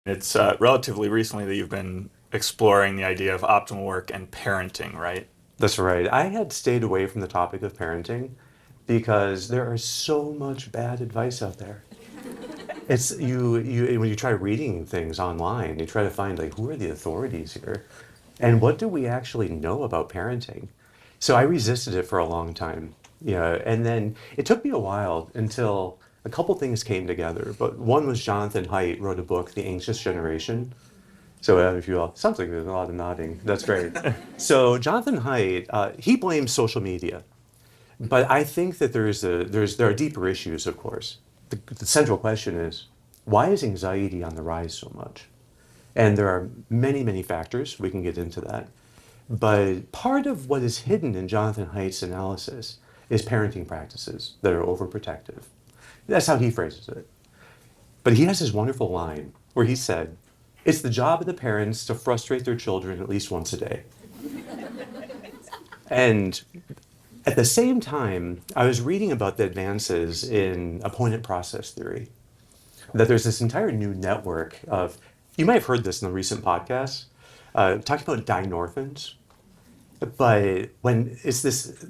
It's relatively recently that you've been exploring the idea of optimal work and parenting, right? That's right. I had stayed away from the topic of parenting because there is so much bad advice out there. It's you when you try reading things online, you try to find like who are the authorities here and what do we actually know about parenting? So I resisted it for a long time. Yeah, and then it took me a while until a couple things came together. But one was Jonathan Haidt wrote a book, The Anxious Generation. So if you all, sounds like there's a lot of nodding. That's great. So Jonathan Haidt, he blames social media, but I think that there are deeper issues. Of course, the central question is why is anxiety on the rise so much? And there are many factors. We can get into that. But part of what is hidden in Jonathan Haidt's analysis is parenting practices that are overprotective. That's how he phrases it. But he has this wonderful line where he said, it's the job of the parents to frustrate their children at least once a day. And at the same time, I was reading about the advances in appointment process theory, that there's this entire new network of, you might have heard this in the recent podcasts, talking about dynorphins. But when it's this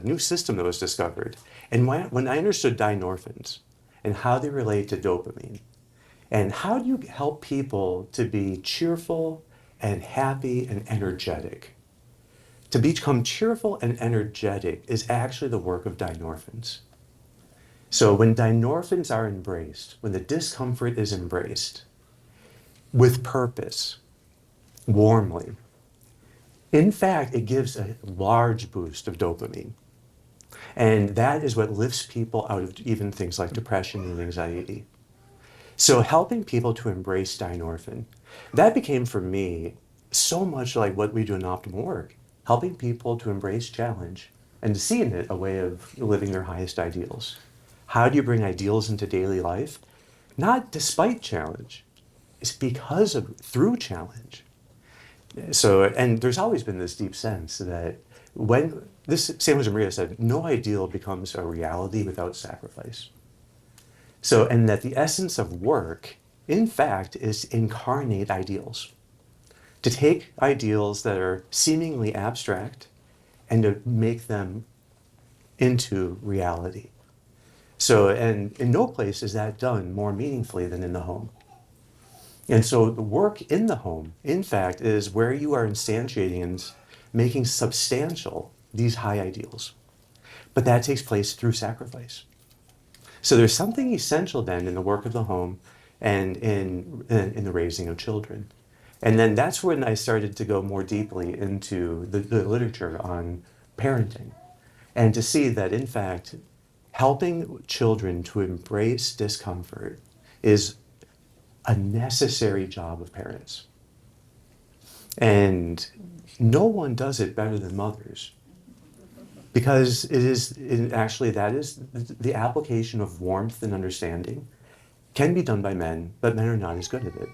new system that was discovered, and when I understood dynorphins and how they relate to dopamine, and how do you help people to be cheerful and happy and energetic? To become cheerful and energetic is actually the work of dynorphins. So when dynorphins are embraced, when the discomfort is embraced with purpose, warmly, in fact, it gives a large boost of dopamine. And that is what lifts people out of even things like depression and anxiety. So helping people to embrace dynorphin, that became for me so much like what we do in optimal work, helping people to embrace challenge and to see in it a way of living their highest ideals. How do you bring ideals into daily life? Not despite challenge, it's because of through challenge. So, and there's always been this deep sense that when this, San Jose Maria said, no ideal becomes a reality without sacrifice. So, and that the essence of work, in fact, is incarnate ideals. To take ideals that are seemingly abstract and to make them into reality. So, and in no place is that done more meaningfully than in the home. And so the work in the home, in fact, is where you are instantiating and making substantial these high ideals. But that takes place through sacrifice. So there's something essential then in the work of the home and in the raising of children. And then that's when I started to go more deeply into the literature on parenting and to see that, in fact, helping children to embrace discomfort is a necessary job of parents. And no one does it better than mothers because actually that is the application of warmth and understanding can be done by men, but men are not as good at it.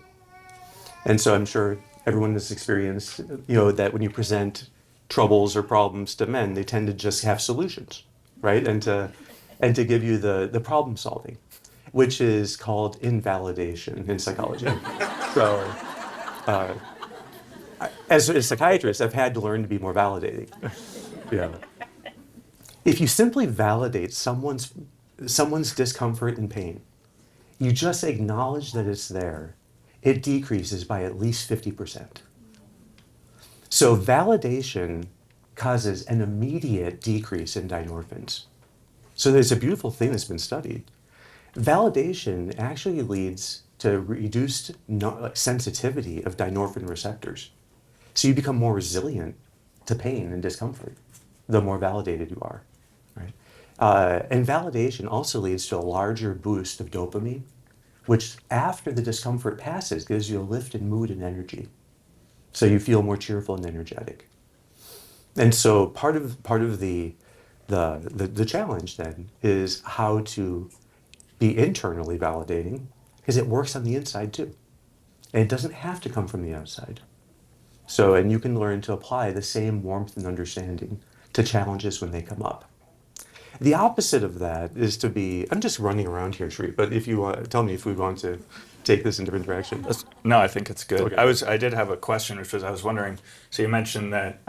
And so I'm sure everyone has experienced, that when you present troubles or problems to men, they tend to just have solutions, right? And to give you the problem solving, which is called invalidation in psychology. So as a psychiatrist, I've had to learn to be more validating. Yeah. If you simply validate someone's discomfort and pain, you just acknowledge that it's there, it decreases by at least 50%. So validation causes an immediate decrease in dynorphins. So there's a beautiful thing that's been studied. Validation actually leads to reduced sensitivity of dynorphin receptors. So you become more resilient to pain and discomfort the more validated you are, right? And validation also leads to a larger boost of dopamine, which after the discomfort passes gives you a lift in mood and energy. So you feel more cheerful and energetic. And so part of the challenge then is how to be internally validating because it works on the inside too. And it doesn't have to come from the outside. So, and you can learn to apply the same warmth and understanding to challenges when they come up. The opposite of that is to be, I'm just running around here, Sri, but if you want, tell me if we want to take this in different directions. No, I think it's good. Okay. I did have a question, which was I was wondering. So you mentioned that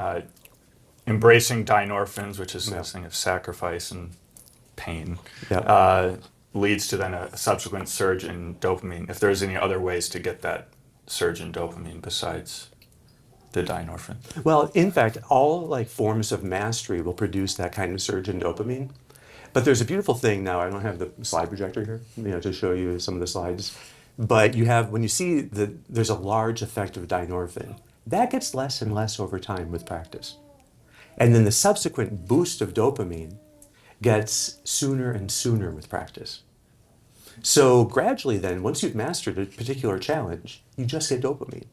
embracing dynorphins, which is Yeah. this thing of sacrifice and pain, Yeah. leads to then a subsequent surge in dopamine. If there's any other ways to get that surge in dopamine besides the dynorphin. Well, in fact, all like forms of mastery will produce that kind of surge in dopamine. But there's a beautiful thing now. I don't have the slide projector here, to show you some of the slides. But you have, when you see that there's a large effect of dynorphin, that gets less and less over time with practice. And then the subsequent boost of dopamine gets sooner and sooner with practice. So gradually then, once you've mastered a particular challenge, you just get dopamine.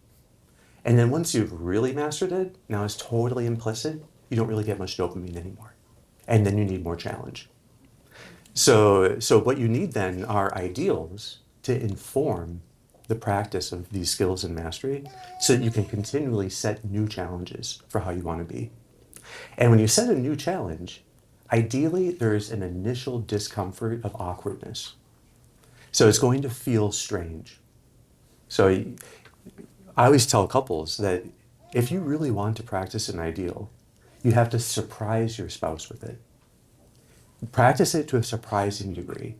And then once you've really mastered it, now it's totally implicit, you don't really get much dopamine anymore. And then you need more challenge. So what you need then are ideals to inform the practice of these skills and mastery so that you can continually set new challenges for how you want to be. And when you set a new challenge, ideally there's an initial discomfort of awkwardness. So it's going to feel strange. So I always tell couples that if you really want to practice an ideal, you have to surprise your spouse with it. Practice it to a surprising degree,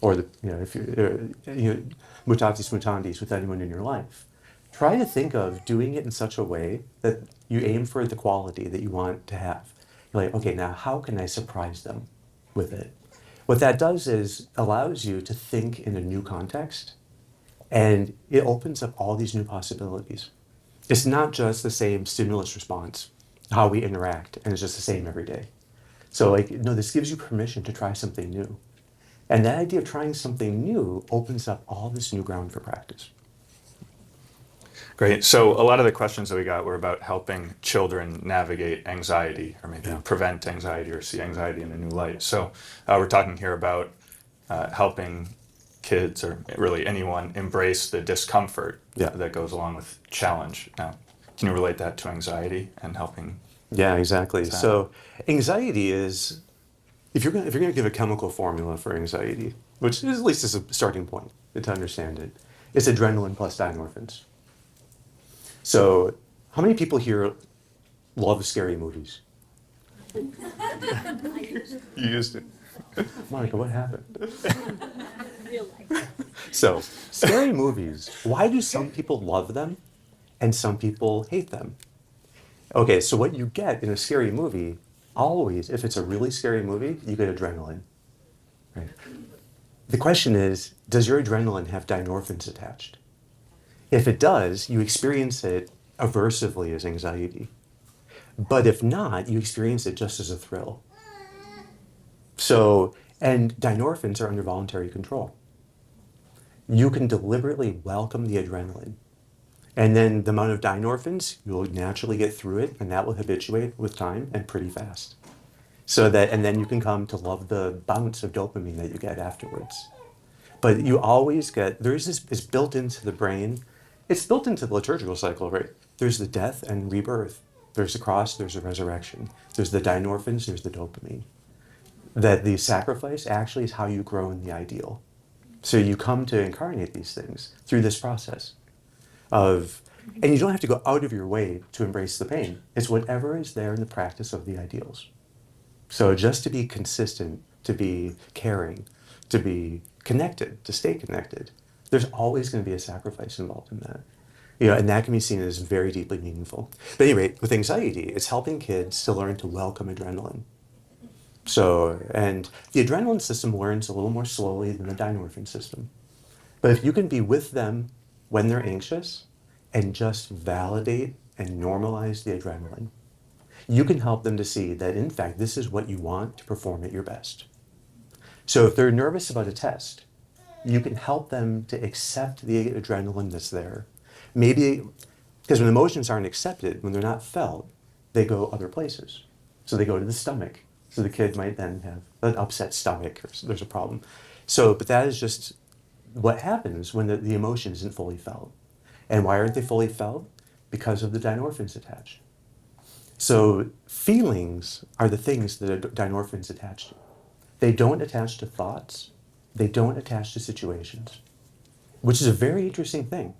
or if you're mutatis mutandis with anyone in your life. Try to think of doing it in such a way that you aim for the quality that you want to have. You're like, okay, now how can I surprise them with it? What that does is allows you to think in a new context, and it opens up all these new possibilities. It's not just the same stimulus response, how we interact, and it's just the same every day. So this gives you permission to try something new. And that idea of trying something new opens up all this new ground for practice. Great. So a lot of the questions that we got were about helping children navigate anxiety, or maybe prevent anxiety or see anxiety in a new light. So we're talking here about helping kids, or really anyone, embrace the discomfort that goes along with challenge. Now, can you relate that to anxiety and helping? Yeah, exactly. So anxiety is, if you're going to give a chemical formula for anxiety, which is at least is a starting point to understand it, it's adrenaline plus dynorphins. So how many people here love scary movies? You used to. Monica, what happened? So scary movies, why do some people love them and some people hate them? Okay, so what you get in a scary movie, always, if it's a really scary movie, you get adrenaline. Right? The question is, does your adrenaline have dynorphins attached? If it does, you experience it aversively as anxiety. But if not, you experience it just as a thrill. So, and dynorphins are under voluntary control. You can deliberately welcome the adrenaline. And then the amount of dynorphins, you'll naturally get through it, and that will habituate with time and pretty fast. And then you can come to love the bounce of dopamine that you get afterwards. But you always get, it's built into the brain. It's built into the liturgical cycle, right? There's the death and rebirth. There's the cross, there's the resurrection. There's the dynorphins, there's the dopamine. That the sacrifice actually is how you grow in the ideal. So you come to incarnate these things through this process. And you don't have to go out of your way to embrace the pain. It's whatever is there in the practice of the ideals. So just to be consistent, to be caring, to be connected, to stay connected, there's always going to be a sacrifice involved in that. And that can be seen as very deeply meaningful. But anyway, with anxiety, it's helping kids to learn to welcome adrenaline. So, and the adrenaline system learns a little more slowly than the dynorphin system. But if you can be with them when they're anxious and just validate and normalize the adrenaline, you can help them to see that, in fact, this is what you want to perform at your best. So if they're nervous about a test, you can help them to accept the adrenaline that's there. Maybe, because when emotions aren't accepted, when they're not felt, they go other places. So they go to the stomach. So the kid might then have an upset stomach, or there's a problem. But that is just what happens when the emotion isn't fully felt. And why aren't they fully felt? Because of the dynorphins attached. So feelings are the things that are dynorphins attached to. They don't attach to thoughts. They don't attach to situations, which is a very interesting thing.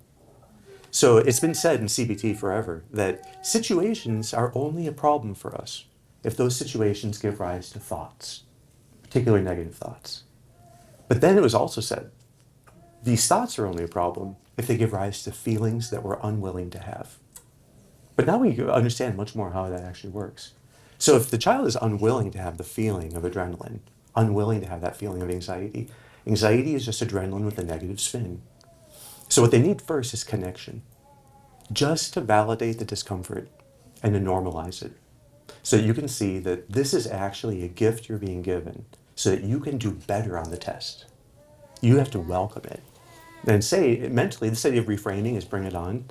So it's been said in CBT forever that situations are only a problem for us if those situations give rise to thoughts, particularly negative thoughts. But then it was also said, these thoughts are only a problem if they give rise to feelings that we're unwilling to have. But now we understand much more how that actually works. So if the child is unwilling to have the feeling of adrenaline, unwilling to have that feeling of anxiety, anxiety is just adrenaline with a negative spin. So what they need first is connection, just to validate the discomfort and to normalize it. So you can see that this is actually a gift you're being given so that you can do better on the test. You have to welcome it. And say mentally, this idea of reframing is bring it on.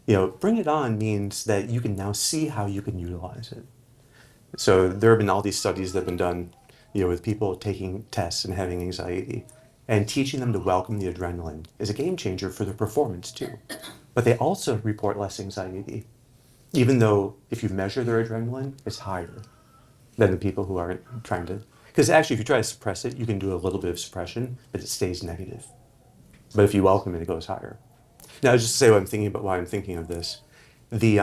Bring it on means that you can now see how you can utilize it. So there have been all these studies that have been done, with people taking tests and having anxiety, and teaching them to welcome the adrenaline is a game changer for their performance too. But they also report less anxiety, even though if you measure their adrenaline, it's higher than the people who aren't trying to. Because actually, if you try to suppress it, you can do a little bit of suppression, but it stays negative. But if you welcome it, it goes higher. Now, just to say what I'm thinking about, why I'm thinking of this, the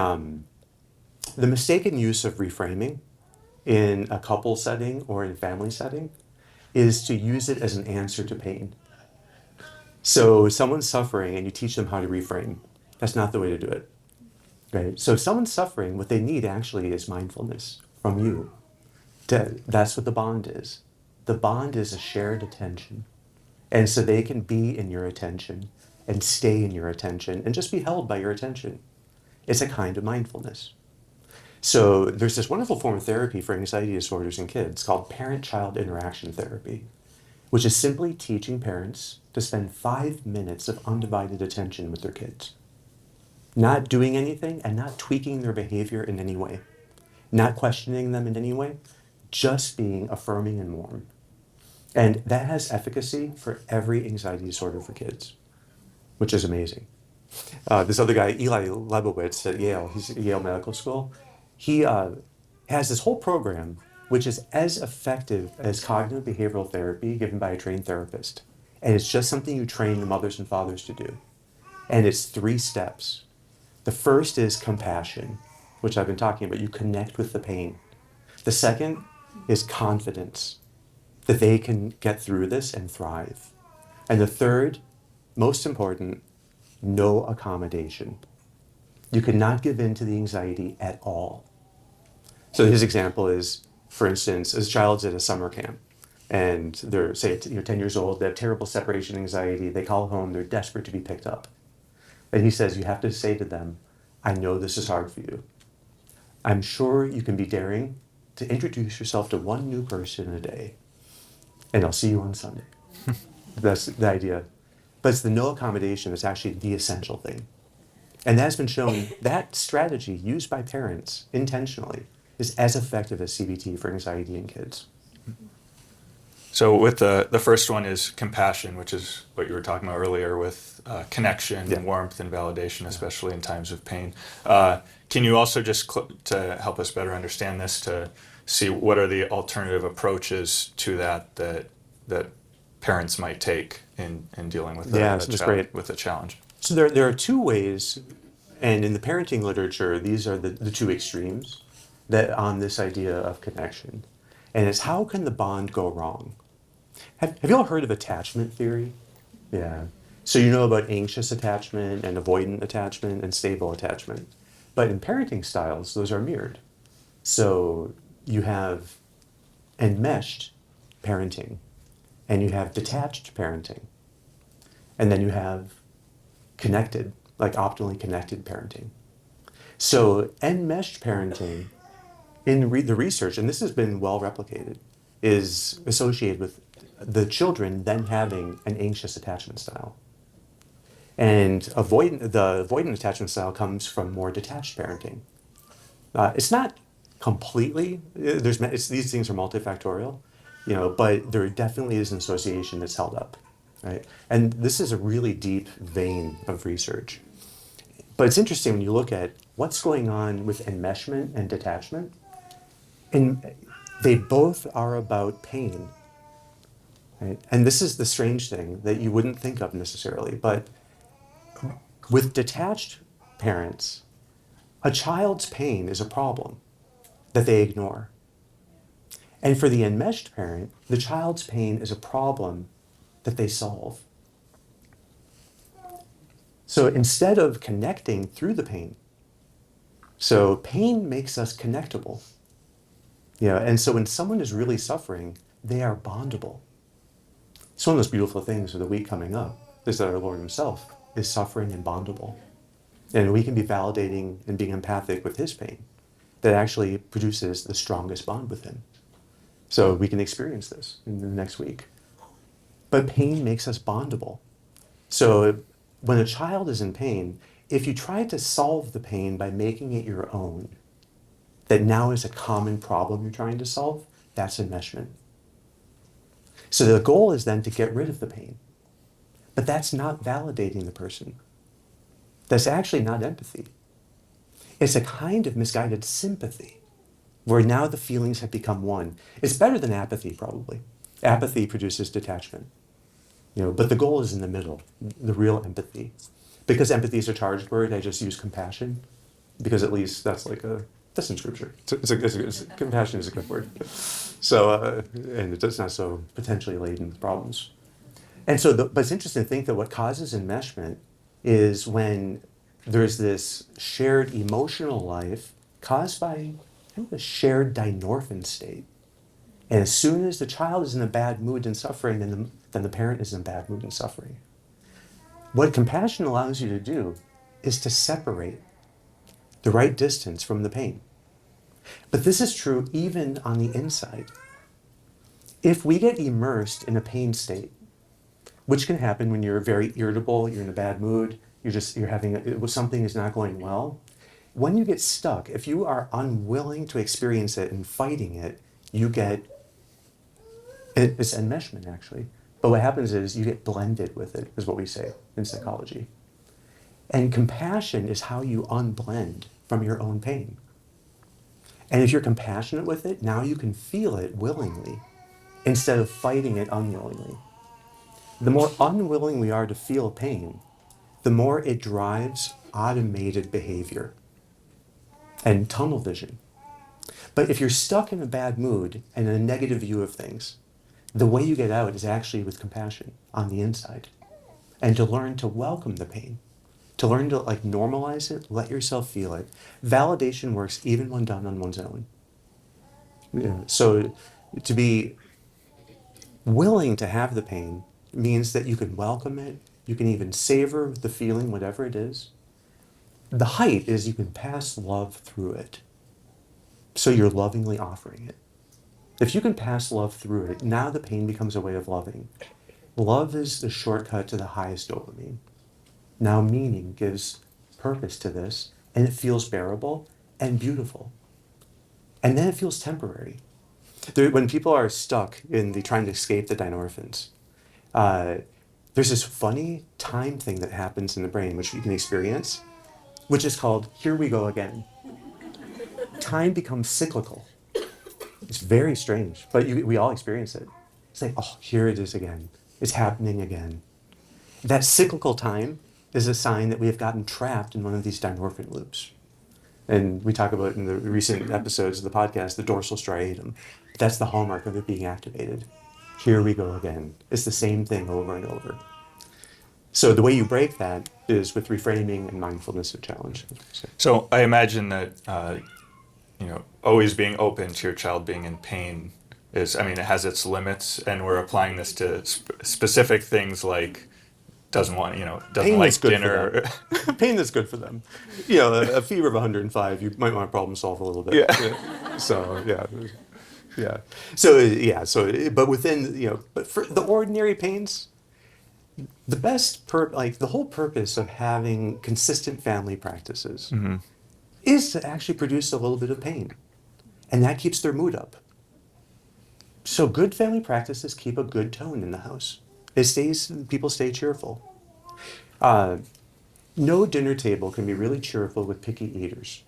mistaken use of reframing in a couple setting or in a family setting is to use it as an answer to pain. So someone's suffering and you teach them how to reframe. That's not the way to do it. Right? So if someone's suffering, what they need actually is mindfulness from you. That's what the bond is. The bond is a shared attention. And so they can be in your attention and stay in your attention and just be held by your attention. It's a kind of mindfulness. So there's this wonderful form of therapy for anxiety disorders in kids called parent-child interaction therapy, which is simply teaching parents to spend 5 minutes of undivided attention with their kids. Not doing anything and not tweaking their behavior in any way. Not questioning them in any way, just being affirming and warm. And that has efficacy for every anxiety disorder for kids, which is amazing. This other guy, Eli Lebowitz at Yale, he's at Yale Medical School, he has this whole program which is as effective as cognitive behavioral therapy given by a trained therapist. And it's just something you train the mothers and fathers to do. And it's 3 steps. The first is compassion, which I've been talking about. You connect with the pain. The second is confidence, that they can get through this and thrive. And the third, most important, no accommodation. You cannot give in to the anxiety at all. So his example is, for instance, as a child's at a summer camp, and they're, say, 10 years old, they have terrible separation anxiety, they call home, they're desperate to be picked up. And he says, you have to say to them, I know this is hard for you. I'm sure you can be daring to introduce yourself to one new person a day, and I'll see you on Sunday. That's the idea. But it's the no accommodation that's actually the essential thing. And that's been shown, that strategy used by parents intentionally is as effective as CBT for anxiety in kids. So with the first one is compassion, which is what you were talking about earlier with connection and warmth and validation, especially in times of pain. Can you also just, to help us better understand this, to see what are the alternative approaches to that parents might take in dealing with with a challenge? So there are 2 ways, and in the parenting literature, these are the 2 extremes that on this idea of connection. And it's how can the bond go wrong? Have you all heard of attachment theory? Yeah. So you know about anxious attachment and avoidant attachment and stable attachment. But in parenting styles, those are mirrored. So you have enmeshed parenting, and you have detached parenting, and then you have connected, like optimally connected parenting. So enmeshed parenting, in the research, and this has been well replicated, is associated with the children then having an anxious attachment style. And the avoidant attachment style comes from more detached parenting. It's not completely, these things are multifactorial, but there definitely is an association that's held up, right? And this is a really deep vein of research. But it's interesting when you look at what's going on with enmeshment and detachment, and they both are about pain. right? And this is the strange thing that you wouldn't think of necessarily, but with detached parents, a child's pain is a problem that they ignore. And for the enmeshed parent, the child's pain is a problem that they solve. So instead of connecting through the pain, so pain makes us connectable. And so when someone is really suffering, they are bondable. It's one of those beautiful things of the week coming up is that our Lord himself is suffering and bondable. And we can be validating and being empathic with his pain that actually produces the strongest bond with him. So we can experience this in the next week. But pain makes us bondable. So when a child is in pain, if you try to solve the pain by making it your own, that now is a common problem you're trying to solve, that's enmeshment. So the goal is then to get rid of the pain. But that's not validating the person. That's actually not empathy. It's a kind of misguided sympathy, where now the feelings have become one. It's better than apathy, probably. Apathy produces detachment. But the goal is in the middle, the real empathy. Because empathy is a charged word, I just use compassion, because at least that's in scripture. Compassion is a good word. So, and it's not so potentially laden with problems. And so, but it's interesting to think that what causes enmeshment is when there's this shared emotional life caused by kind of a shared dynorphin state. And as soon as the child is in a bad mood and suffering, then the parent is in a bad mood and suffering. What compassion allows you to do is to separate the right distance from the pain. But this is true even on the inside. If we get immersed in a pain state, which can happen when you're very irritable, you're in a bad mood, something is not going well. When you get stuck, if you are unwilling to experience it and fighting it, it's enmeshment actually. But what happens is you get blended with it, is what we say in psychology. And compassion is how you unblend from your own pain. And if you're compassionate with it, now you can feel it willingly instead of fighting it unwillingly. The more unwilling we are to feel pain, the more it drives automated behavior and tunnel vision. But if you're stuck in a bad mood and a negative view of things, the way you get out is actually with compassion on the inside. And to learn to welcome the pain, to learn to normalize it, let yourself feel it. Validation works even when done on one's own. So to be willing to have the pain means that you can welcome it, you can even savor the feeling, whatever it is. The height is you can pass love through it. So you're lovingly offering it. If you can pass love through it, now the pain becomes a way of loving. Love is the shortcut to the highest dopamine. Now meaning gives purpose to this, and it feels bearable and beautiful. And then it feels temporary. When people are stuck in trying to escape the dynorphins, there's this funny time thing that happens in the brain, which you can experience, which is called, here we go again. Time becomes cyclical. It's very strange, but we all experience it. It's like, oh, here it is again. It's happening again. That cyclical time is a sign that we have gotten trapped in one of these dynorphin loops. And we talk about in the recent episodes of the podcast, the dorsal striatum. That's the hallmark of it being activated. Here we go again. It's the same thing over and over. So the way you break that is with reframing and mindfulness of challenge. So I imagine that always being open to your child being in pain it has its limits, and we're applying this to specific things like doesn't Pain like is good dinner. for them. Pain that's good for them. A fever of 105, you might want to problem solve a little bit. Yeah. So, yeah. So, but within, but for the ordinary pains, the the whole purpose of having consistent family practices is to actually produce a little bit of pain. And that keeps their mood up. So good family practices keep a good tone in the house. People stay cheerful. No dinner table can be really cheerful with picky eaters.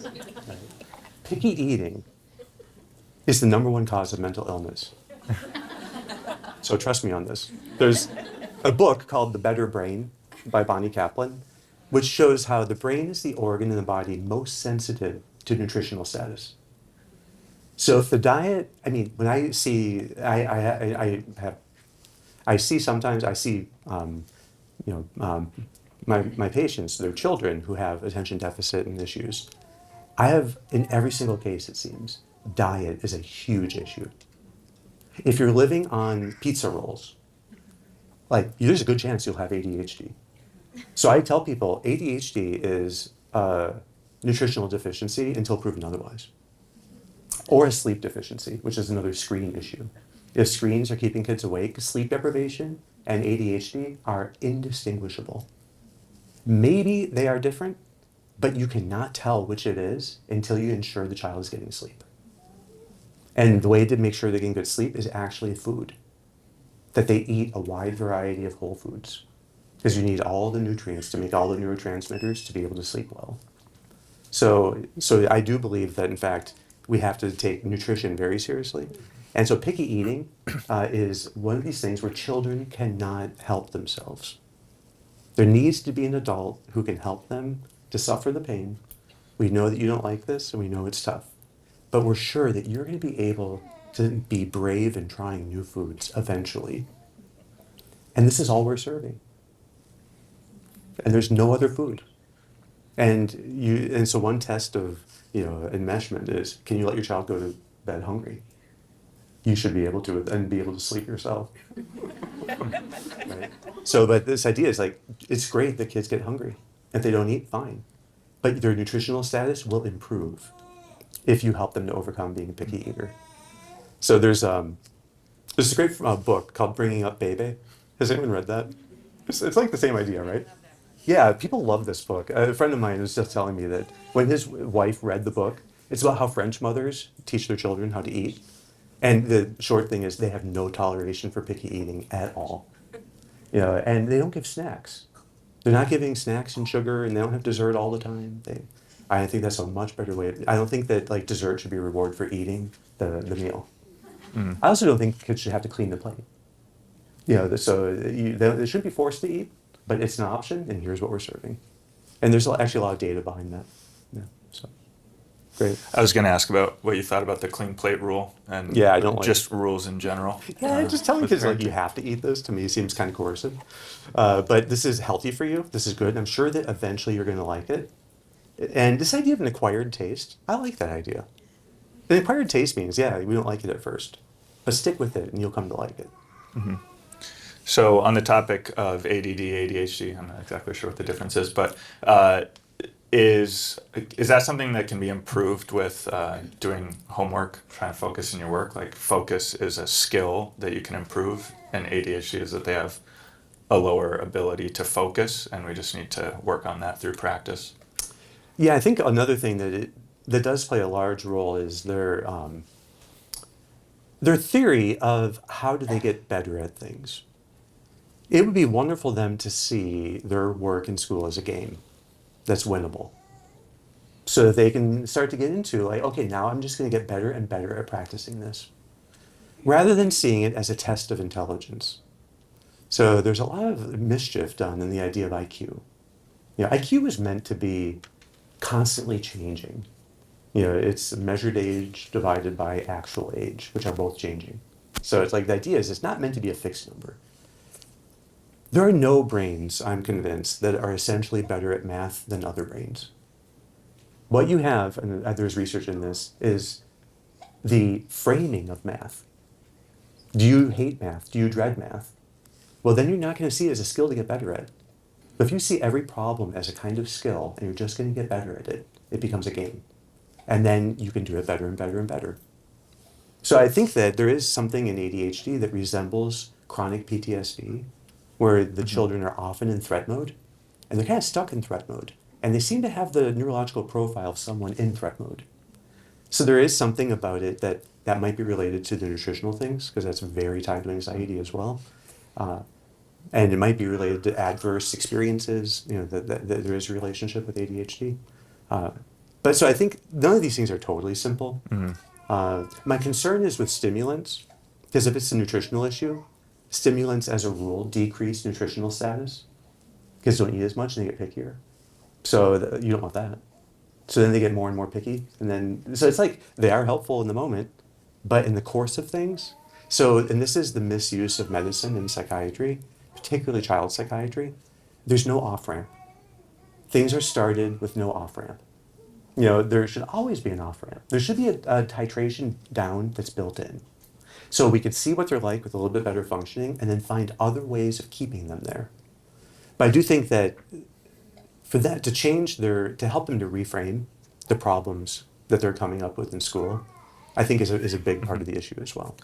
Right? Picky eating is the number one cause of mental illness. So trust me on this. There's a book called The Better Brain by Bonnie Kaplan, which shows how the brain is the organ in the body most sensitive to nutritional status. So if the diet, I mean, when I see, I see sometimes, you know, my patients, their children who have attention deficit and issues. I have, in every single case, it seems, diet is a huge issue. If you're living on pizza rolls, like there's a good chance you'll have ADHD. So I tell people ADHD is a nutritional deficiency until proven otherwise, or a sleep deficiency, which is another screen issue. If screens are keeping kids awake, sleep deprivation and ADHD are indistinguishable. Maybe they are different, but you cannot tell which it is until you ensure the child is getting sleep. And the way to make sure they're getting good sleep is actually food, that they eat a wide variety of whole foods, because you need all the nutrients to make all the neurotransmitters to be able to sleep well. So I do believe that, in fact, we have to take nutrition very seriously. And so picky eating is one of these things where children cannot help themselves. There needs to be an adult who can help them to suffer the pain. We know that you don't like this, and we know it's tough. But we're sure that you're going to be able to be brave in trying new foods eventually. And this is all we're serving. And there's no other food. And so one test of enmeshment is, can you let your child go to bed hungry? You should be able to, and be able to sleep yourself. Right? So, but this idea is like, it's great that kids get hungry. If they don't eat, fine. But their nutritional status will improve if you help them to overcome being a picky eater. So there's a great book called Bringing Up Bebe. Has anyone read that? It's like the same idea, right? Yeah, people love this book. A friend of mine was just telling me that when his wife read the book, it's about how French mothers teach their children how to eat. And the short thing is they have no toleration for picky eating at all. And they don't give snacks. They're not giving snacks and sugar, and they don't have dessert all the time. I think that's a much better way. I don't think that like dessert should be a reward for eating the meal. I also don't think kids should have to clean the plate. They shouldn't be forced to eat, but it's an option, and here's what we're serving. And there's actually a lot of data behind that. Yeah, so great. I was going to ask about what you thought about the clean plate rule and Yeah, I don't like just rules in general. Yeah, just telling with kids like parenting. you have to eat this to me seems kind of coercive. But this is healthy for you. This is good. I'm sure that eventually you're going to like it. And this idea of an acquired taste, I like that idea. An acquired taste means, yeah, we don't like it at first, but stick with it and you'll come to like it. So on the topic of ADD, ADHD, I'm not exactly sure what the difference is, but is that something that can be improved with doing homework, trying to focus in your work? Like focus is a skill that you can improve, and ADHD is that they have a lower ability to focus, and we just need to work on that through practice. Yeah, I think another thing that does play a large role is their theory of how do they get better at things. It would be wonderful them to see their work in school as a game that's winnable. So that they can start to get into like, okay, now I'm just going to get better and better at practicing this. Rather than seeing it as a test of intelligence. So there's a lot of mischief done in the idea of IQ. IQ is meant to be constantly changing. It's measured age divided by actual age, which are both changing. So it's like the idea is it's not meant to be a fixed number. There are no brains, I'm convinced, that are essentially better at math than other brains. What you have, and there's research in this, is the framing of math. Do you hate math? Do you dread math? Well, then you're not going to see it as a skill to get better at. But if you see every problem as a kind of skill and you're just going to get better at it, it becomes a game. And then you can do it better and better and better. So I think that there is something in ADHD that resembles chronic PTSD, where the children are often in threat mode, and they're kind of stuck in threat mode. And they seem to have the neurological profile of someone in threat mode. So there is something about it that might be related to the nutritional things, because that's very tied to anxiety as well. And it might be related to adverse experiences, that there is a relationship with ADHD. But so I think none of these things are totally simple. My concern is with stimulants, because if it's a nutritional issue, Stimulants, as a rule, decrease nutritional status. Kids don't eat as much and they get pickier. So you don't want that. So then they get more and more picky. And then, so it's like they are helpful in the moment, but in the course of things. So, and this is the misuse of medicine and psychiatry, particularly child psychiatry. There's no off ramp. Things are started with no off ramp. You know, there should always be an off ramp. There should be a titration down that's built in. So we could see what they're like with a little bit better functioning and then find other ways of keeping them there. But I do think that for that to change to help them to reframe the problems that they're coming up with in school, I think is a big part of the issue as well.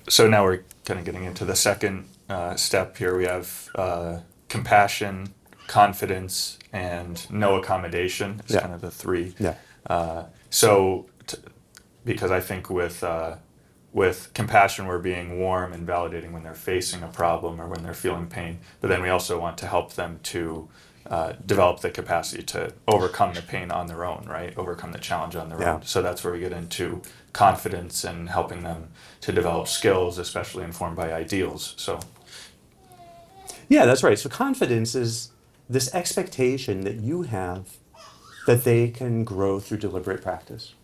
So now we're kind of getting into the second step here. We have compassion, confidence, and no accommodation. It's Yeah. kind of the three. Yeah. So, because I think with compassion, we're being warm and validating when they're facing a problem or when they're feeling pain. But then we also want to help them to develop the capacity to overcome the pain on their own, right? Overcome the challenge on their Yeah. own. So that's where we get into confidence and helping them to develop skills, especially informed by ideals. So, Yeah, that's right. So confidence is this expectation that you have that they can grow through deliberate practice.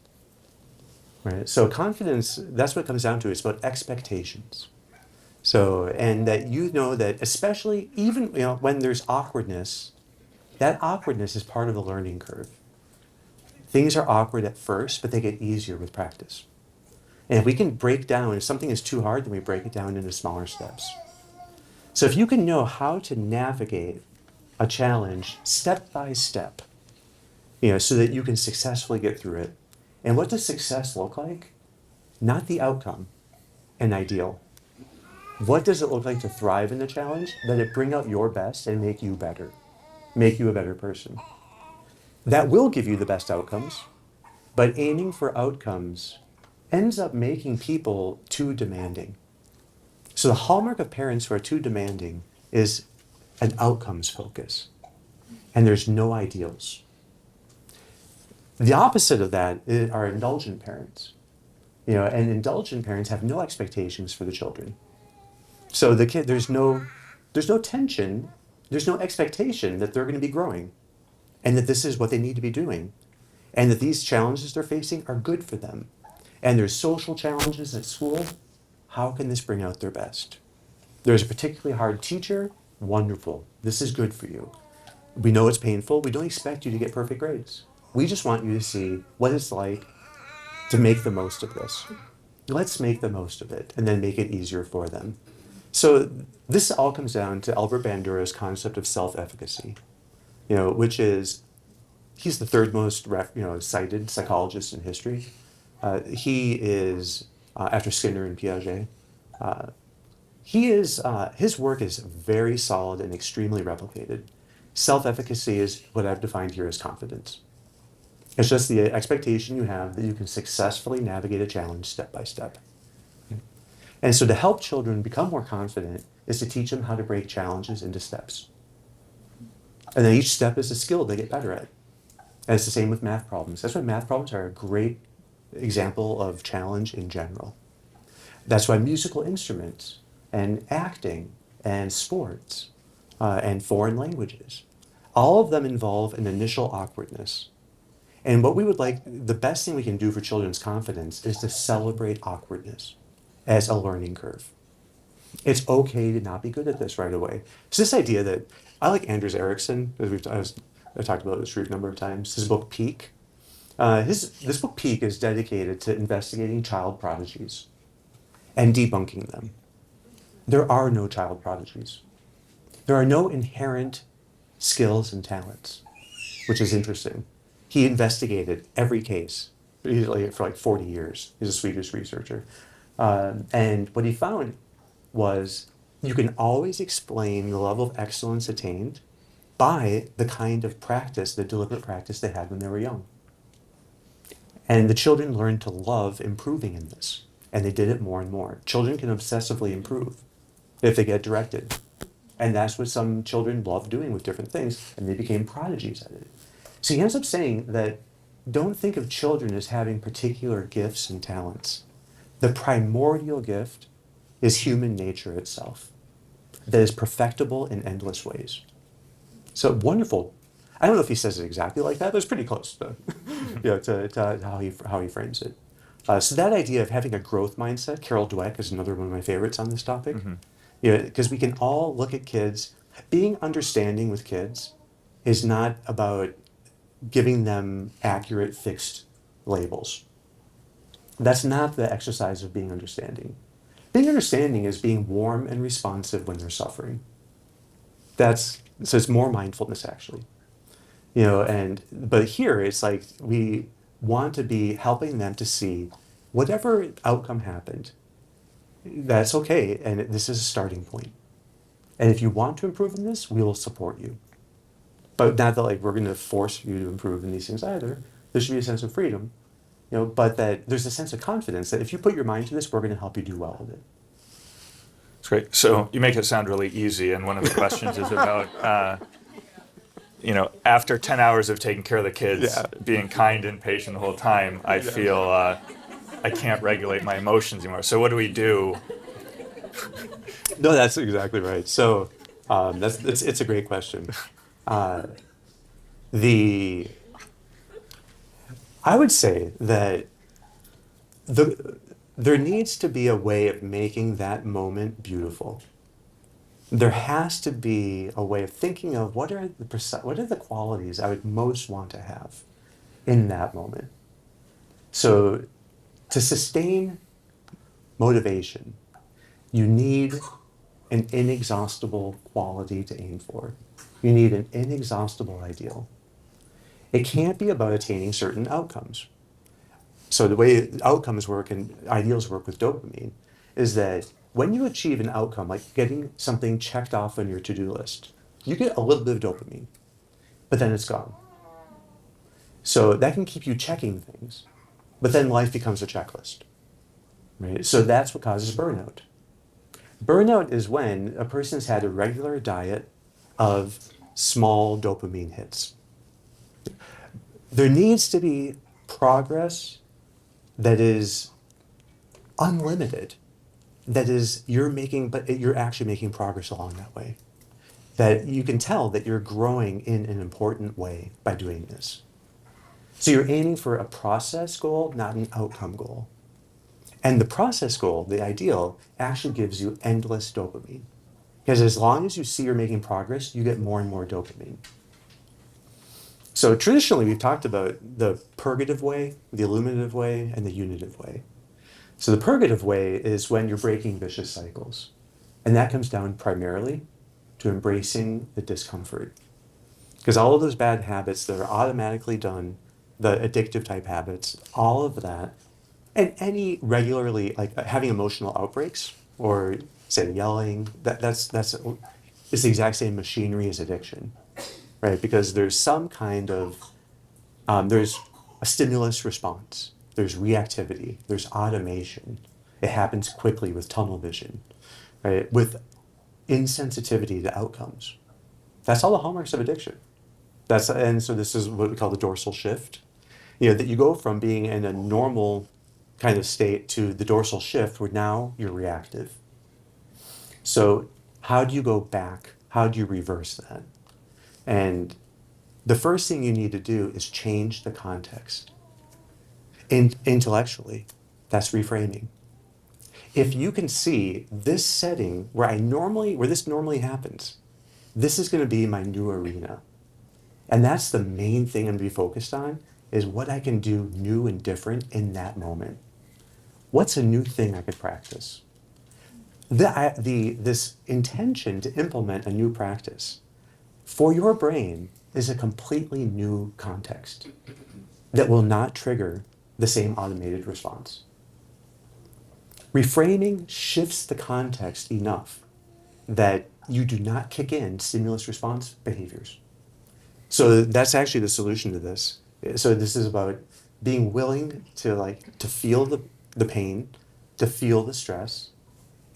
Right? So confidence, that's what it comes down to. It's about expectations. So, and that you know that especially even, you know, when there's awkwardness, that awkwardness is part of the learning curve. Things are awkward at first, but they get easier with practice. And if we can break down, if something is too hard, then we break it down into smaller steps. So if you can know how to navigate a challenge step by step, you know, so that you can successfully get through it. And what does success look like? Not the outcome, an ideal. What does it look like to thrive in the challenge? Let it bring out your best and make you better, make you a better person. That will give you the best outcomes, but aiming for outcomes ends up making people too demanding. So the hallmark of parents who are too demanding is an outcomes focus, and there's no ideals. The opposite of that are indulgent parents. You know, and indulgent parents have no expectations for the children. So the kid, there's no tension, there's no expectation that they're going to be growing, and that this is what they need to be doing, and that these challenges they're facing are good for them. And there's social challenges at school. How can this bring out their best? There's a particularly hard teacher. Wonderful. This is good for you. We know it's painful. We don't expect you to get perfect grades. We just want you to see what it's like to make the most of this. Let's make the most of it and then make it easier for them. So this all comes down to Albert Bandura's concept of self-efficacy, you know, which is, he's the third most cited psychologist in history. He is, after Skinner and Piaget, his work is very solid and extremely replicated. Self-efficacy is what I've defined here as confidence. It's just the expectation you have that you can successfully navigate a challenge step by step. And so to help children become more confident is to teach them how to break challenges into steps. And then each step is a skill they get better at. And it's the same with math problems. That's why math problems are a great example of challenge in general. That's why musical instruments and acting and sports and foreign languages, all of them involve an initial awkwardness. And what we would like, the best thing we can do for children's confidence is to celebrate awkwardness as a learning curve. It's okay to not be good at this right away. It's this idea that, I like Anders Ericsson, as I talked about this a number of times, his book Peak. This book Peak is dedicated to investigating child prodigies and debunking them. There are no child prodigies. There are no inherent skills and talents, which is interesting. He investigated every case for like 40 years. He's a Swedish researcher. And what he found was you can always explain the level of excellence attained by the kind of practice, the deliberate practice they had when they were young. And the children learned to love improving in this. And they did it more and more. Children can obsessively improve if they get directed. And that's what some children love doing with different things, and they became prodigies at it. So he ends up saying that don't think of children as having particular gifts and talents. The primordial gift is human nature itself, that is perfectible in endless ways. So wonderful. I don't know if he says it exactly like that, but it's pretty close to, to how he frames it. So that idea of having a growth mindset, Carol Dweck is another one of my favorites on this topic. Because we can all look at kids. Being understanding with kids is not about giving them accurate, fixed labels. That's not the exercise of being understanding. Being understanding is being warm and responsive when they're suffering. So it's more mindfulness actually. But here it's like we want to be helping them to see whatever outcome happened, that's okay, and this is a starting point. And if you want to improve in this, we will support you. But not that like we're going to force you to improve in these things either. There should be a sense of freedom, but that there's a sense of confidence that if you put your mind to this, we're going to help you do well with it. It's great. So you make it sound really easy, and one of the questions is about, after 10 hours of taking care of the kids, being kind and patient the whole time, I feel I can't regulate my emotions anymore. So what do we do? No, that's exactly right. So it's a great question. The I would say that there needs to be a way of making that moment beautiful. There has to be a way of thinking of what are the qualities I would most want to have in that moment. So to sustain motivation, you need an inexhaustible quality to aim for. You need an inexhaustible ideal. It can't be about attaining certain outcomes. So the way outcomes work and ideals work with dopamine is that when you achieve an outcome, like getting something checked off on your to-do list, you get a little bit of dopamine, but then it's gone. So that can keep you checking things, but then life becomes a checklist, right? So that's what causes burnout. Burnout is when a person has had a regular diet of small dopamine hits. There needs to be progress that is unlimited, that is but you're actually making progress along that way. That you can tell that you're growing in an important way by doing this. So you're aiming for a process goal, not an outcome goal. And the process goal, the ideal, actually gives you endless dopamine. Because as long as you see you're making progress, you get more and more dopamine. So traditionally, we've talked about the purgative way, the illuminative way, and the unitive way. So the purgative way is when you're breaking vicious cycles. And that comes down primarily to embracing the discomfort. Because all of those bad habits that are automatically done, the addictive type habits, all of that, and any regularly, like having emotional outbreaks or say yelling, that's it's the exact same machinery as addiction, right? Because there's some kind of, there's a stimulus response, there's reactivity, there's automation. It happens quickly with tunnel vision, right? With insensitivity to outcomes. That's all the hallmarks of addiction. And so this is what we call the dorsal shift. That you go from being in a normal kind of state to the dorsal shift where now you're reactive. So how do you go back? How do you reverse that? And the first thing you need to do is change the context. Intellectually, that's reframing. If you can see this setting where this normally happens, this is going to be my new arena. And that's the main thing I'm going to be focused on, is what I can do new and different in that moment. What's a new thing I could practice? This intention to implement a new practice for your brain is a completely new context that will not trigger the same automated response. Reframing shifts the context enough that you do not kick in stimulus response behaviors. So that's actually the solution to this. So this is about being willing to feel the pain, to feel the stress,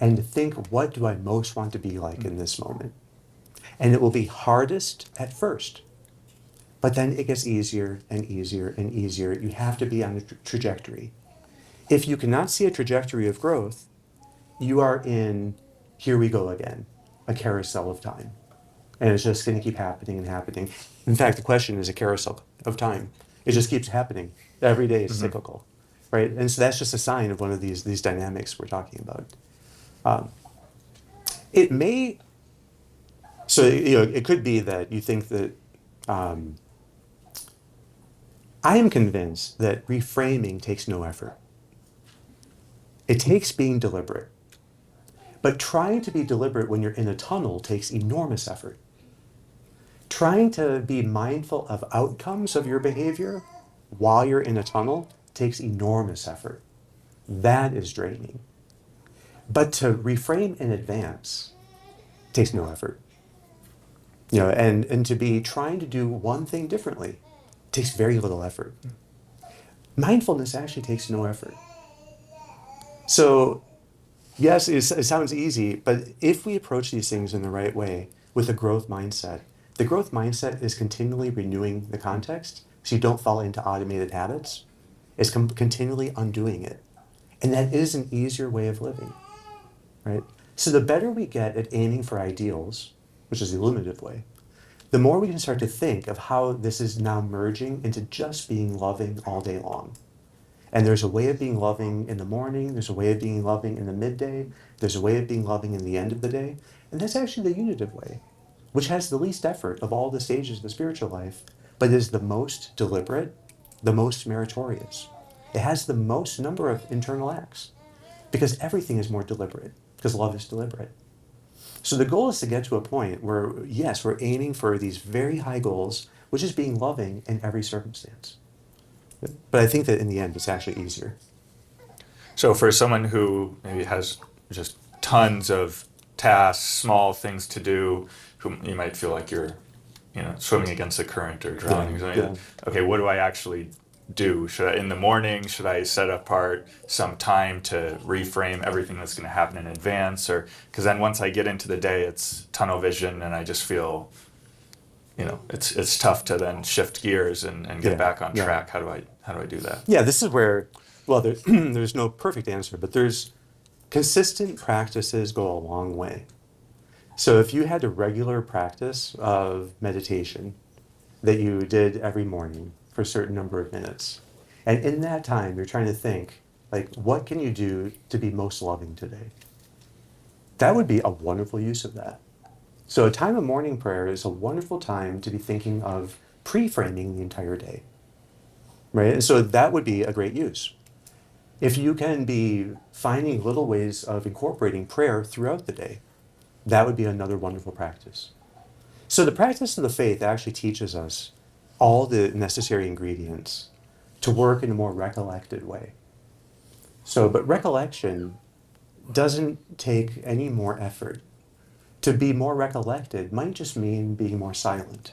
and to think, what do I most want to be like in this moment? And it will be hardest at first, but then it gets easier and easier and easier. You have to be on a trajectory. If you cannot see a trajectory of growth, you are in, here we go again, a carousel of time. And it's just going to keep happening and happening. In fact, the question is a carousel of time. It just keeps happening. Every day is cyclical, right? And so that's just a sign of one of these dynamics we're talking about. It may, so it could be that you think that, I am convinced that reframing takes no effort. It takes being deliberate. But trying to be deliberate when you're in a tunnel takes enormous effort. Trying to be mindful of outcomes of your behavior while you're in a tunnel takes enormous effort. That is draining. But to reframe in advance takes no effort. And to be trying to do one thing differently takes very little effort. Mindfulness actually takes no effort. So yes, it sounds easy, but if we approach these things in the right way with a growth mindset, the growth mindset is continually renewing the context so you don't fall into automated habits. It's continually undoing it. And that is an easier way of living, right? So the better we get at aiming for ideals, which is the illuminative way, the more we can start to think of how this is now merging into just being loving all day long. And there's a way of being loving in the morning, there's a way of being loving in the midday, there's a way of being loving in the end of the day, and that's actually the unitive way, which has the least effort of all the stages of the spiritual life, but is the most deliberate, the most meritorious. It has the most number of internal acts, because everything is more deliberate, because love is deliberate. So the goal is to get to a point where, yes, we're aiming for these very high goals, which is being loving in every circumstance. But I think that in the end, it's actually easier. So for someone who maybe has just tons of tasks, small things to do, who you might feel like you're, swimming against the current or drowning. Yeah. Okay, what do I actually do? Should I, in the morning, should I set apart some time to reframe everything that's going to happen in advance? Or because then once I get into the day, it's tunnel vision, and I just feel, it's tough to then shift gears and get back on track. How do I do that? Yeah, this is where, well, there's no perfect answer, but there's consistent practices go a long way. So if you had a regular practice of meditation that you did every morning for a certain number of minutes, and in that time you're trying to think, like, what can you do to be most loving today? That would be a wonderful use of that. So a time of morning prayer is a wonderful time to be thinking of pre-framing the entire day, right? And so that would be a great use. If you can be finding little ways of incorporating prayer throughout the day, that would be another wonderful practice. So the practice of the faith actually teaches us all the necessary ingredients to work in a more recollected way. So, but recollection doesn't take any more effort. To be more recollected might just mean being more silent,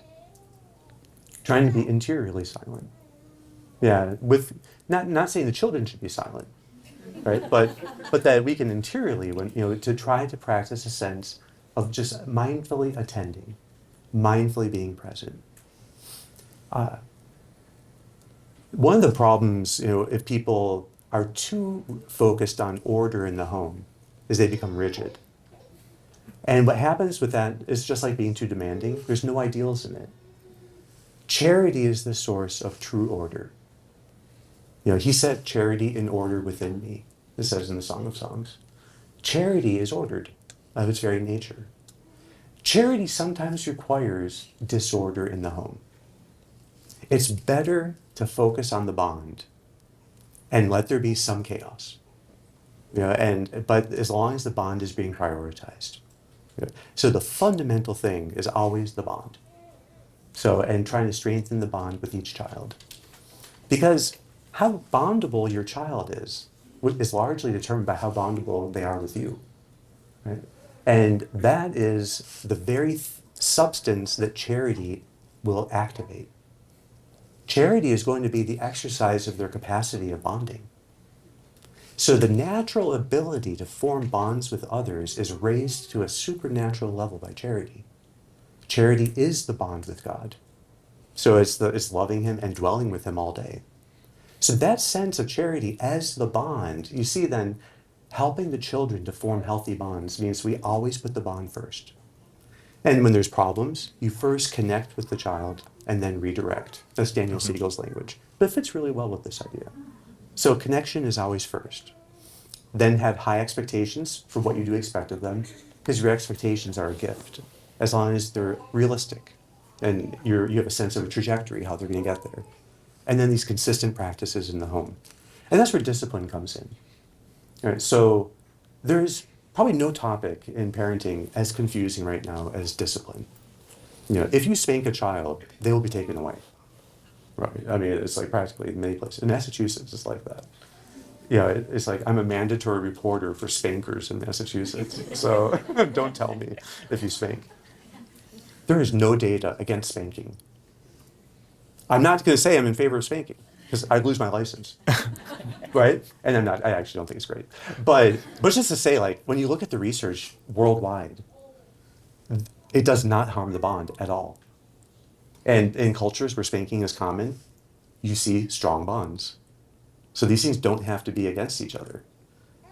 trying to be interiorly silent. Yeah, with not saying the children should be silent, right? But that we can interiorly, to try to practice a sense of just mindfully attending, mindfully being present. One of the problems, if people are too focused on order in the home, is they become rigid. And what happens with that is just like being too demanding. There's no ideals in it. Charity is the source of true order. He set charity in order within me, it says in the Song of Songs. Charity is ordered of its very nature. Charity sometimes requires disorder in the home. It's better to focus on the bond and let there be some chaos. But as long as the bond is being prioritized. So the fundamental thing is always the bond. And trying to strengthen the bond with each child. Because how bondable your child is largely determined by how bondable they are with you. Right? And that is the very substance that charity will activate. Charity is going to be the exercise of their capacity of bonding. So the natural ability to form bonds with others is raised to a supernatural level by charity. Charity is the bond with God. So it's loving him and dwelling with him all day. So that sense of charity as the bond, you see then, helping the children to form healthy bonds means we always put the bond first. And when there's problems, you first connect with the child and then redirect. That's Daniel Siegel's language. But it fits really well with this idea. So connection is always first. Then have high expectations for what you do expect of them, because your expectations are a gift, as long as they're realistic and you have a sense of a trajectory, how they're going to get there. And then these consistent practices in the home. And that's where discipline comes in. All right, so there's probably no topic in parenting as confusing right now as discipline. If you spank a child, they will be taken away. Right? I mean, it's like practically in many places. In Massachusetts, it's like that. It's like I'm a mandatory reporter for spankers in Massachusetts. So don't tell me if you spank. There is no data against spanking. I'm not going to say I'm in favor of spanking because I'd lose my license, right? And I'm not. I actually don't think it's great. But just to say, like, when you look at the research worldwide, it does not harm the bond at all. And in cultures where spanking is common, you see strong bonds. So these things don't have to be against each other.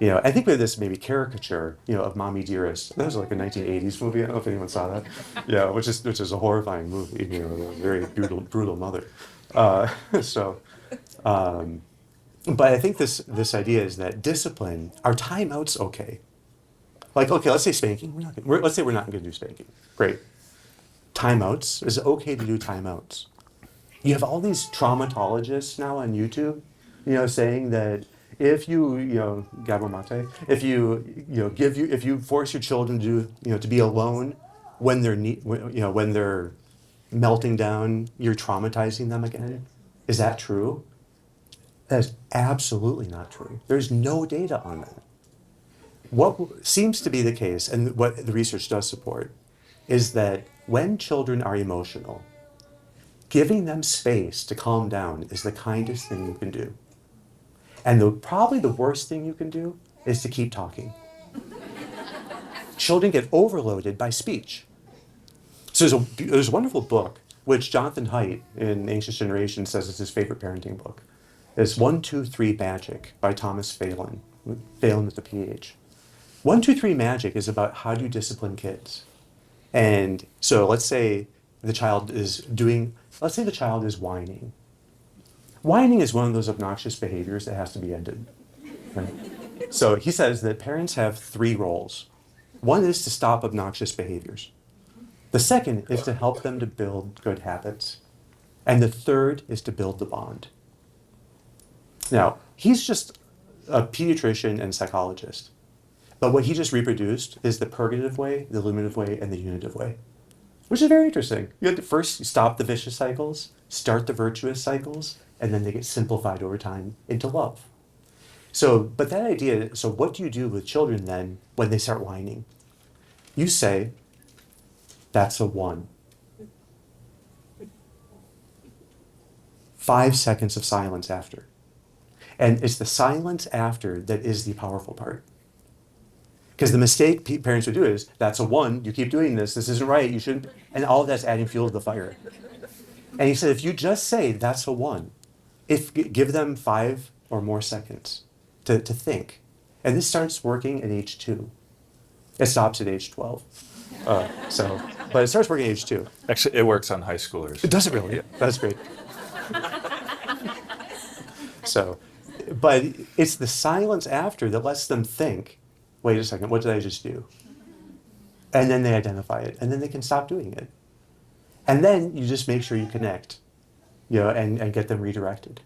I think we have this maybe caricature, of Mommy Dearest. That was like a 1980s movie. I don't know if anyone saw that. Yeah, which is a horrifying movie. A very brutal mother. So, but I think this idea is that discipline, our timeout's okay. Like, okay, let's say spanking. Let's say we're not going to do spanking. Great. Timeouts. Is it okay to do timeouts? You have all these traumatologists now on YouTube, saying that if you, Gabor Mate, if you force your children to be alone when when they're melting down, you're traumatizing them again. Is that true? That is absolutely not true. There's no data on that. What seems to be the case, and what the research does support, is that when children are emotional, giving them space to calm down is the kindest thing you can do. And probably the worst thing you can do is to keep talking. Children get overloaded by speech. So there's a wonderful book, which Jonathan Haidt in Anxious Generation says is his favorite parenting book. It's 1, 2, 3 Magic by Thomas Phelan with the PH. 1, 2, 3 Magic is about how do you discipline kids. And so let's say the child is whining. Whining is one of those obnoxious behaviors that has to be ended. Right? So he says that parents have 3 roles. One is to stop obnoxious behaviors. The second is to help them to build good habits. And the third is to build the bond. Now, he's just a pediatrician and psychologist. But what he just reproduced is the purgative way, the illuminative way, and the unitive way, which is very interesting. You have to first stop the vicious cycles, start the virtuous cycles, and then they get simplified over time into love. But that idea, so what do you do with children then when they start whining? You say, that's a 1. 5 seconds of silence after. And it's the silence after that is the powerful part. Because the mistake parents would do is, that's a 1, you keep doing this isn't right, you shouldn't, and all of that's adding fuel to the fire. And he said, if you just say, that's a 1, give them 5 or more seconds to think. And this starts working at age 2. It stops at age 12. But it starts working at age 2. Actually, it works on high schoolers. Does it really? Yeah. That's great. But it's the silence after that lets them think, wait a second, what did I just do? And then they identify it, and then they can stop doing it. And then you just make sure you connect, and get them redirected.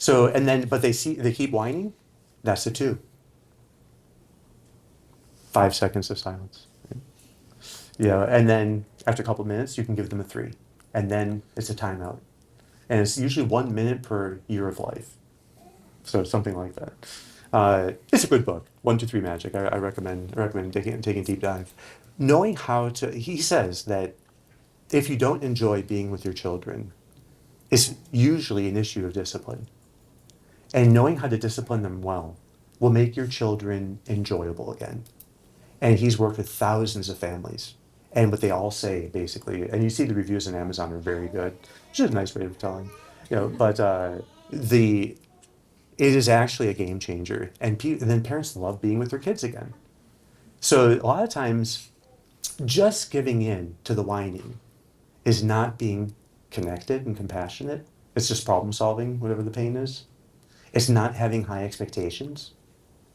But they keep whining, that's a 2. 5 seconds of silence. And then after a couple of minutes, you can give them a 3. And then it's a timeout. And it's usually 1 minute per year of life. So something like that. It's a good book, 1, 2, 3 Magic. I recommend taking a deep dive. Knowing he says that if you don't enjoy being with your children, it's usually an issue of discipline. And knowing how to discipline them well will make your children enjoyable again. And he's worked with thousands of families. And what they all say, basically, and you see the reviews on Amazon are very good, which is a nice way of telling, but it is actually a game changer. And then parents love being with their kids again. So a lot of times, just giving in to the whining is not being connected and compassionate. It's just problem solving, whatever the pain is. It's not having high expectations,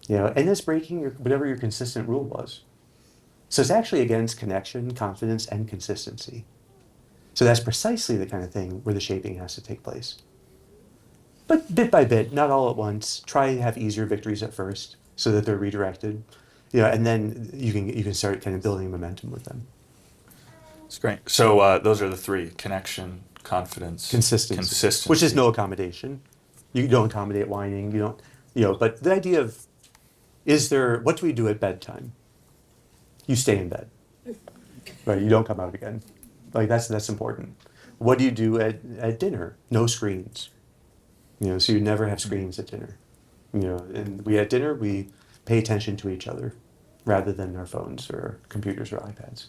and it's breaking whatever your consistent rule was. So it's actually against connection, confidence, and consistency. So that's precisely the kind of thing where the shaping has to take place. But bit by bit, not all at once. Try to have easier victories at first so that they're redirected, and then you can start kind of building momentum with them. It's great. So those are the three: connection, confidence, Consistency, which is no accommodation. You don't accommodate whining. You don't, But the idea of what do we do at bedtime? You stay in bed, right? You don't come out again. Like that's important. What do you do at dinner? No screens. So you never have screens at dinner. And at dinner we pay attention to each other rather than our phones or computers or iPads.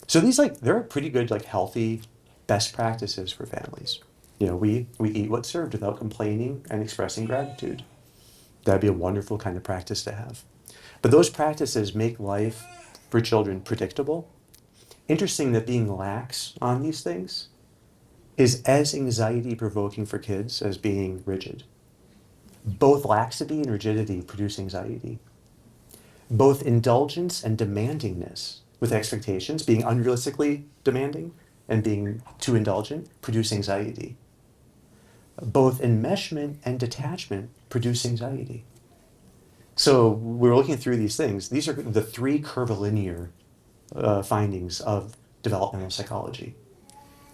So these there are pretty good healthy best practices for families. We eat what's served without complaining and expressing gratitude. That'd be a wonderful kind of practice to have. But those practices make life for children predictable. Interesting that being lax on these things is as anxiety provoking for kids as being rigid. Both laxity and rigidity produce anxiety. Both indulgence and demandingness with expectations, being unrealistically demanding and being too indulgent, produce anxiety. Both enmeshment and detachment produce anxiety. So we're looking through these things. These are the three curvilinear findings of developmental psychology.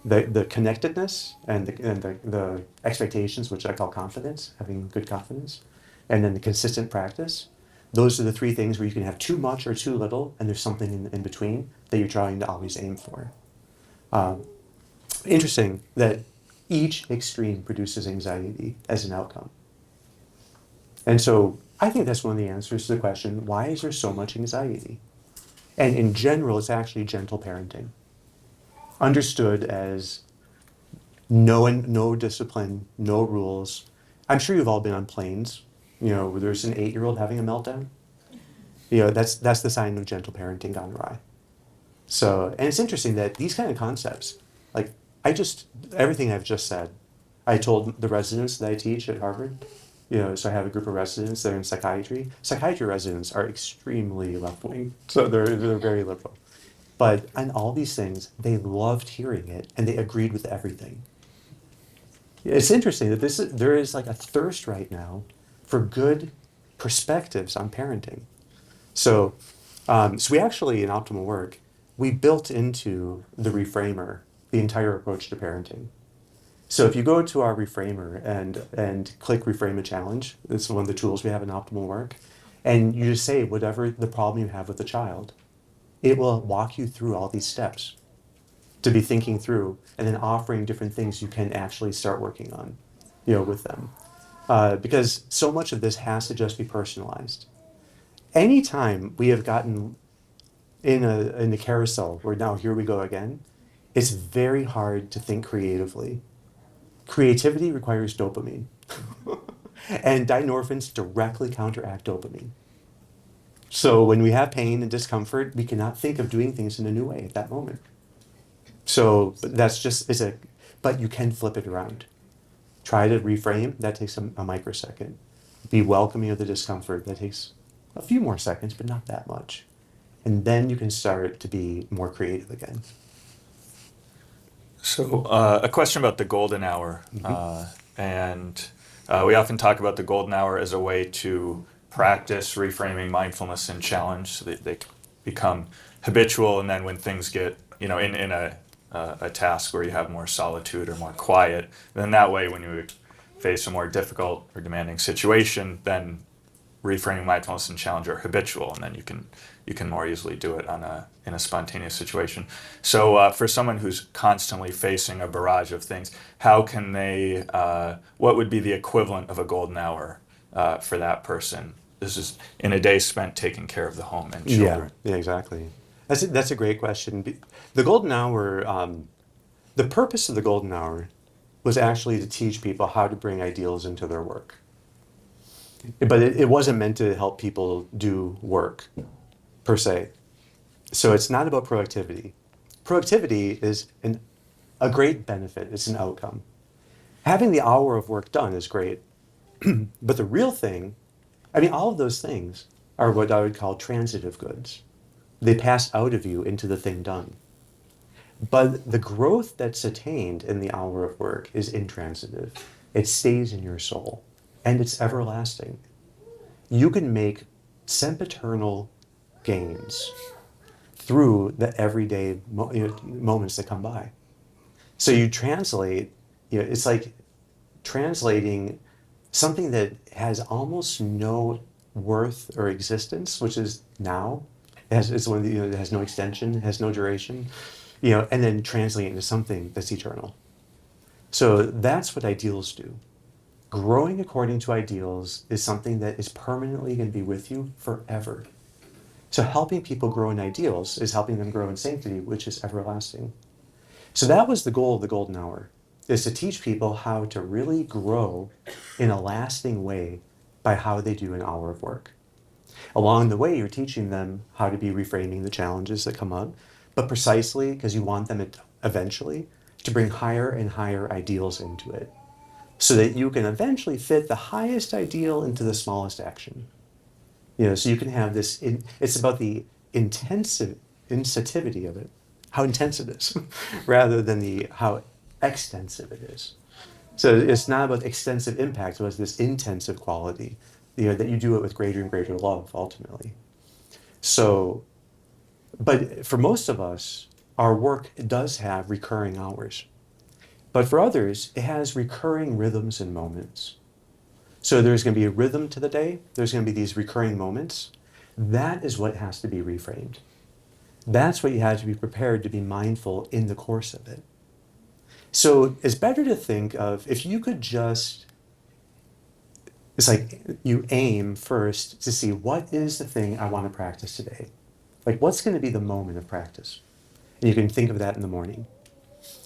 The connectedness and the expectations, which I call confidence, having good confidence, and then the consistent practice. Those are the three things where you can have too much or too little, and there's something in between that you're trying to always aim for. Interesting that each extreme produces anxiety as an outcome. And so I think that's one of the answers to the question, why is there so much anxiety? And in general, it's actually gentle parenting. Understood as no discipline, no rules. I'm sure you've all been on planes, where there's an 8-year-old having a meltdown. That's the sign of gentle parenting gone awry. So, and it's interesting that these kind of concepts, everything I've just said, I told the residents that I teach at Harvard, so I have a group of residents that are in psychiatry. Psychiatry residents are extremely left-wing, so they're very liberal. But on all these things, they loved hearing it, and they agreed with everything. It's interesting that there is a thirst right now for good perspectives on parenting. So we actually, in OptimalWork, we built into the reframer the entire approach to parenting. So if you go to our reframer and click reframe a challenge, it's one of the tools we have in OptimalWork, and you just say whatever the problem you have with the child, it will walk you through all these steps to be thinking through and then offering different things you can actually start working on, with them. Because so much of this has to just be personalized. Anytime we have gotten in a carousel where now here we go again, it's very hard to think creatively. Creativity requires dopamine. And dynorphins directly counteract dopamine. So when we have pain and discomfort, we cannot think of doing things in a new way at that moment. So that's but you can flip it around. Try to reframe, that takes a microsecond. Be welcoming of the discomfort, that takes a few more seconds, but not that much. And then you can start to be more creative again. So a question about the golden hour. And we often talk about the golden hour as a way to practice reframing mindfulness and challenge so that they become habitual. And then when things get, in a task where you have more solitude or more quiet, then that way when you face a more difficult or demanding situation, then reframing mindfulness and challenge are habitual, and then you can more easily do it in a spontaneous situation. So for someone who's constantly facing a barrage of things, how can they? What would be the equivalent of a golden hour for that person? This is in a day spent taking care of the home and children. Yeah, exactly. That's a great question. The golden hour, the purpose of the golden hour was actually to teach people how to bring ideals into their work. But it wasn't meant to help people do work per se. So it's not about productivity. Productivity is a great benefit, it's an outcome. Having the hour of work done is great. But the real thing, I mean, all of those things are what I would call transitive goods. They pass out of you into the thing done. But the growth that's attained in the hour of work is intransitive. It stays in your soul and it's everlasting. You can make sempiternal gains through the everyday moments that come by. So you translate, it's like translating something that has almost no worth or existence, which is now. It's one that has no extension, has no duration, and then translating into something that's eternal. So that's what ideals do. Growing according to ideals is something that is permanently going to be with you forever. So helping people grow in ideals is helping them grow in sanctity, which is everlasting. So that was the goal of the golden hour, is to teach people how to really grow in a lasting way by how they do an hour of work. Along the way, you're teaching them how to be reframing the challenges that come up, but precisely because you want them eventually to bring higher and higher ideals into it, so that you can eventually fit the highest ideal into the smallest action. So you can have this, it's about the intensivity of it, how intense it is, rather than how extensive it is. So it's not about extensive impact, but it's this intensive quality, that you do it with greater and greater love, ultimately. So, but for most of us, our work does have recurring hours. But for others, it has recurring rhythms and moments. So there's going to be a rhythm to the day. There's going to be these recurring moments. That is what has to be reframed. That's what you have to be prepared to be mindful in the course of it. So it's better to think of, if you could just, it's like you aim first to see, what is the thing I want to practice today? Like, what's going to be the moment of practice? And you can think of that in the morning.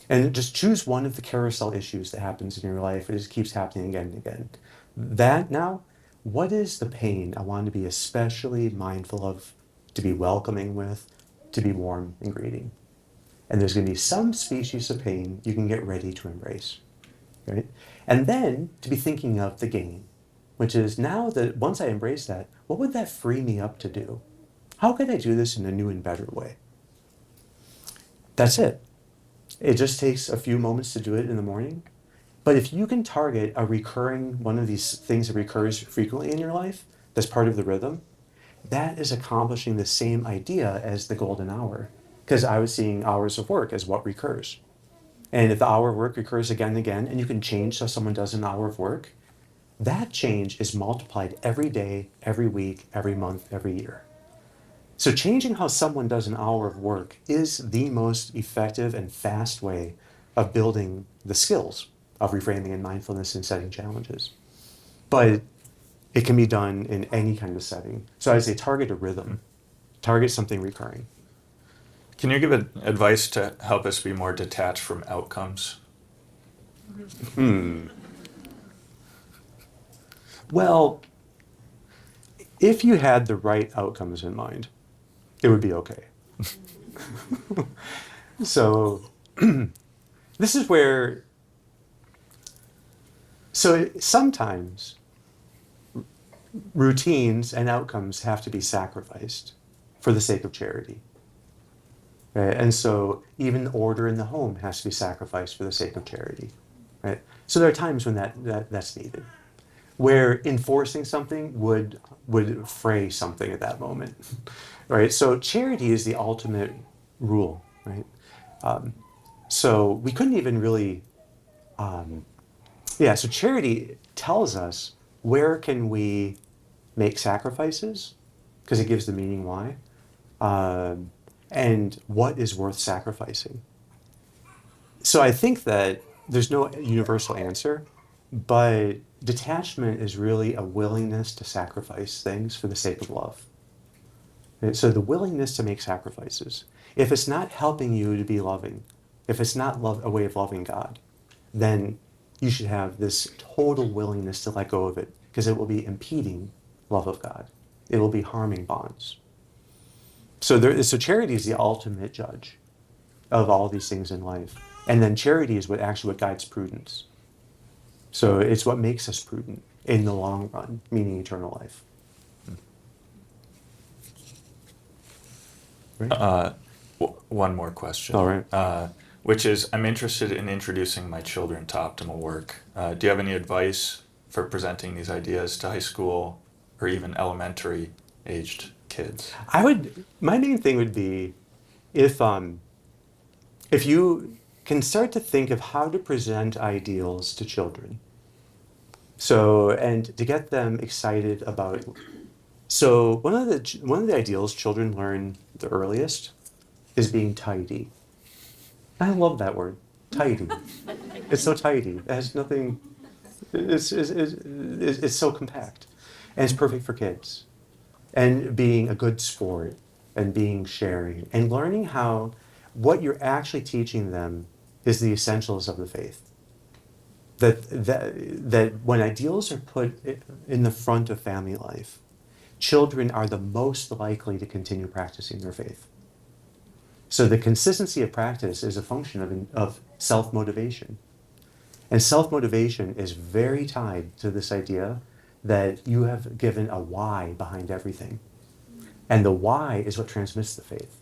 And just choose one of the carousel issues that happens in your life. It just keeps happening again and again. That now, what is the pain I want to be especially mindful of, to be welcoming with, to be warm and greeting? And there's going to be some species of pain you can get ready to embrace, right? And then to be thinking of the gain, which is, now that once I embrace that, what would that free me up to do? How can I do this in a new and better way? That's it. It just takes a few moments to do it in the morning. But if you can target a recurring, one of these things that recurs frequently in your life, that's part of the rhythm, that is accomplishing the same idea as the golden hour. Because I was seeing hours of work as what recurs. And if the hour of work recurs again and again, and you can change how someone does an hour of work, that change is multiplied every day, every week, every month, every year. So changing how someone does an hour of work is the most effective and fast way of building the skills of reframing and mindfulness and setting challenges. But it can be done in any kind of setting. So I'd say target a rhythm, target something recurring. Can you give advice to help us be more detached from outcomes? Well, if you had the right outcomes in mind, it would be okay. So this is where, so sometimes routines and outcomes have to be sacrificed for the sake of charity. Right? And so even order in the home has to be sacrificed for the sake of charity. Right? So there are times when that's needed, where enforcing something would fray something at that moment. Right? So charity is the ultimate rule. Right? So we couldn't even really, so charity tells us where can we make sacrifices, because it gives the meaning why, and what is worth sacrificing. So I think that there's no universal answer, but detachment is really a willingness to sacrifice things for the sake of love. And so the willingness to make sacrifices. If it's not helping you to be loving, if it's not a way of loving God, then you should have this total willingness to let go of it because it will be impeding love of God. It will be harming bonds. So charity is the ultimate judge of all these things in life. And then charity is what guides prudence. So it's what makes us prudent in the long run, meaning eternal life. Right? One more question. All right. Which is, I'm interested in introducing my children to optimal work. Do you have any advice for presenting these ideas to high school or even elementary aged kids? My main thing would be if you can start to think of how to present ideals to children. And to get them excited about. So one of the ideals children learn the earliest is being tidy. I love that word, tidy. It's so tidy. It has nothing. It's so compact, and it's perfect for kids. And being a good sport, and being sharing, and learning how what you're actually teaching them is the essentials of the faith. That when ideals are put in the front of family life, children are the most likely to continue practicing their faith. So the consistency of practice is a function of self-motivation. And self-motivation is very tied to this idea that you have given a why behind everything. And the why is what transmits the faith.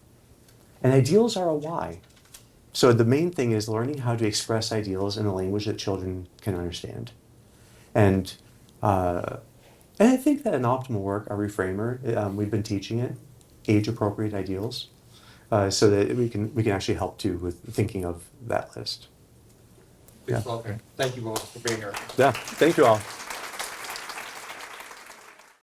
And ideals are a why. So the main thing is learning how to express ideals in a language that children can understand. And I think that in Optimal Work, our reframer, we've been teaching it, age-appropriate ideals, so that we can actually help too with thinking of that list. Thank you all for being here. Yeah, thank you all.